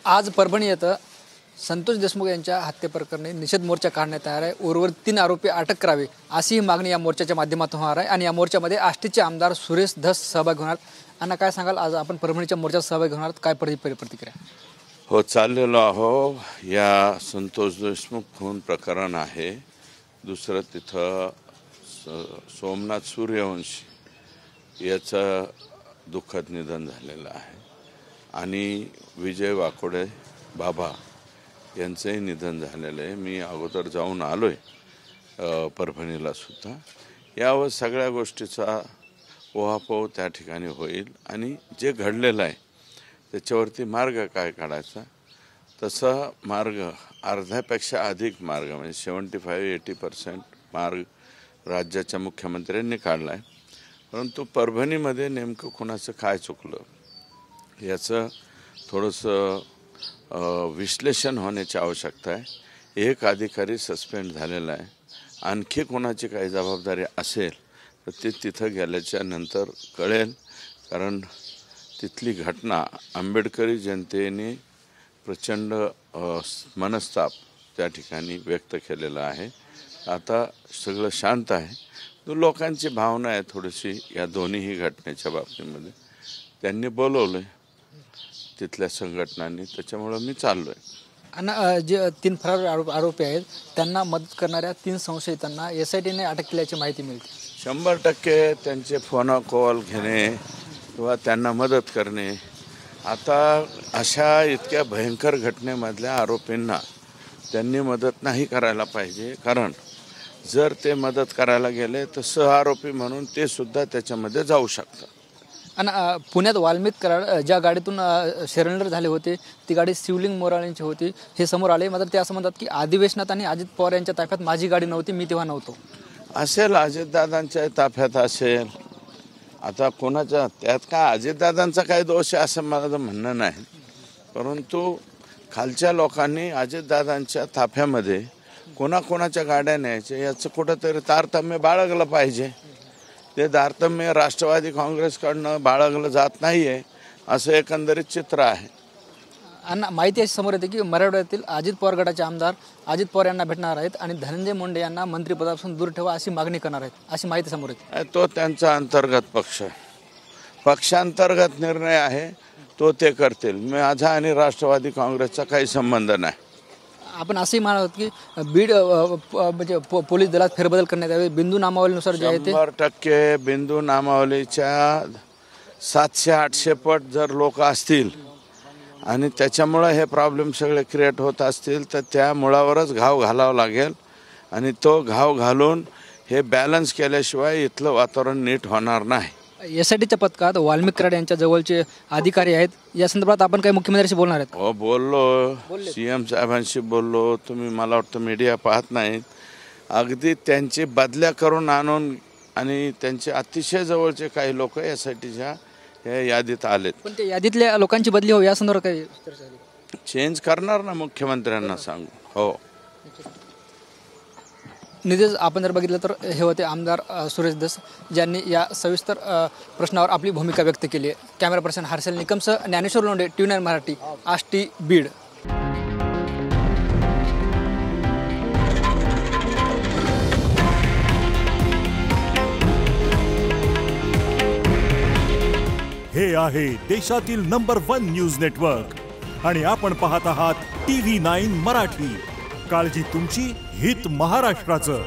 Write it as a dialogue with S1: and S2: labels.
S1: आज परभणी येथे संतोष देशमुख यांच्या हत्येप्रकरणी निषेध मोर्चा काढण्यात येणार आहे। उर्वरित 3 आरोपी अटक करावे अशी मागणी या मोर्चाच्या माध्यमातून होणार आहे आणि या मोर्चामध्ये आष्टीचे आमदार सुरेश धस सहभागी होणार। अण्णा काय सांगाल, आज आपण परभणीच्या मोर्चात सहभागी होणार, काय प्रतिक्रिया?
S2: हो, चाललेलो आहो। या संतोष देशमुख खून प्रकरण आहे। दुसरं तिथं सोमनाथ सूर्यवंशी याचं दुःखद निधन झालेलं आहे आणि विजय वाकोडे बाबा यांचंही निधन झालेलं आहे। मी अगोदर जाऊन आलोय परभणीला सुद्धा। यावर सगळ्या गोष्टीचा उहापोह त्या ठिकाणी होईल आणि जे घडलेलं आहे त्याच्यावरती मार्ग काय काढायचा, तसा मार्ग अर्ध्यापेक्षा अधिक मार्ग म्हणजे 75-80% मार्ग राज्याच्या मुख्यमंत्र्यांनी काढला आहे। परंतु परभणीमध्ये नेमकं कोणाचं काय चुकलं याचं थोडंसं विश्लेषण होण्याची आवश्यकता आहे। एक अधिकारी सस्पेंड झालेला आहे, आणखी कोणाची काही जबाबदारी असेल तर ते तिथं गेल्याच्या नंतर कळेल, कारण तिथली घटना आंबेडकरी जनतेने प्रचंड मनस्ताप त्या ठिकाणी व्यक्त केलेला आहे। आता सगळं शांत आहे। लोकांची भावना आहे थोडीशी या दोन्हीही घटनेच्या बाबतीमध्ये, त्यांनी बोलवलं तिथल्या संघटनांनी, त्याच्यामुळे मी चाललोय।
S1: आणि जे 3 फरार आरोपी आहेत त्यांना मदत करणाऱ्या 3 संशयितांना SITने अटक केल्याची माहिती मिळते।
S2: 100% त्यांचे फोन कॉल घेणे किंवा त्यांना मदत करणे। आता अशा इतक्या भयंकर घटनेमधल्या आरोपींना त्यांनी मदत नाही करायला पाहिजे, कारण जर ते मदत करायला गेले तर सहआरोपी म्हणून ते सुद्धा त्याच्यामध्ये जाऊ शकतात।
S1: आणि पुण्यात वाल्मिक कराड ज्या गाडीतून सरेंडर झाले होते ती गाडी शिवलिंग मोराळेंची होती हे समोर आले, मात्र ते असं म्हणतात की अधिवेशनात आणि अजित पवार यांच्या ताफ्यात माझी गाडी नव्हती, मी तेव्हा नव्हतो।
S2: असेल अजितदादांच्या ताफ्यात असेल, आता कोणाच्या त्यात काय अजितदादांचा काय दोष आहे असं माझं म्हणणं नाही, परंतु खालच्या लोकांनी अजितदादांच्या ताफ्यामध्ये कोणाकोणाच्या गाड्या न्यायच्या याचं कुठंतरी तारतम्य बाळगलं पाहिजे। ते तारतम्य राष्ट्रवादी काँग्रेसकडनं बाळगलं जात नाही आहे असं एकंदरीत चित्र आहे।
S1: आणि माहिती अशी समोर येते की मराठवाड्यातील अजित पवार गटाचे आमदार अजित पवार यांना भेटणार आहेत आणि धनंजय मुंडे यांना मंत्रिपदापासून दूर ठेवा अशी मागणी करणार आहेत, अशी माहिती समोर येते।
S2: तो त्यांचा अंतर्गत पक्षांतर्गत निर्णय आहे, तो ते करतील। माझा आणि राष्ट्रवादी काँग्रेसचा काही संबंध नाही।
S1: आपण असंही म्हणत की बीड म्हणजे पोलीस दलात फेरबदल करण्यात यावे, बिंदू नामावलीनुसार जे आहे ते
S2: 100% बिंदू नामावलीच्या 700-800 पट जर लोक असतील आणि त्याच्यामुळे हे प्रॉब्लेम सगळे क्रिएट होत असतील तर त्या मुळावरच घाव घालावा लागेल आणि तो घाव घालून हे बॅलन्स केल्याशिवाय इथलं वातावरण नीट होणार नाही।
S1: SITच्या पथकात वाल्मिक कराड यांच्या जवळचे अधिकारी आहेत, या संदर्भात आपण काही मुख्यमंत्र्यांशी बोलणार आहेत?
S2: हो, बोललो, CM साहेबांशी बोललो। तुम्ही मला वाटतं मीडिया पाहत नाहीत। अगदी त्यांची बदल्या करून आणून आणि त्यांचे अतिशय जवळचे काही लोक SITच्या या यादीत आलेत।
S1: पण त्या यादीतल्या लोकांची बदली हो या संदर्भात काही चर्चा झाली?
S2: चेंज करणार ना मुख्यमंत्र्यांना सांगू। हो,
S1: निधीच आपण जर बघितलं तर हे होते आमदार सुरेश धस, ज्यांनी या सविस्तर प्रश्नावर आपली भूमिका व्यक्त केली आहे। कॅमेरा पर्सन हर्षल निकमसह ज्ञानेश्वर लोंढे, TV9 मराठी, आष्टी, बीड।
S3: हे आहे देशातील नंबर 1 न्यूज नेटवर्क आणि आपण पाहत आहात TV9 मराठी। काळजी तुमची, हित महाराष्ट्राचं।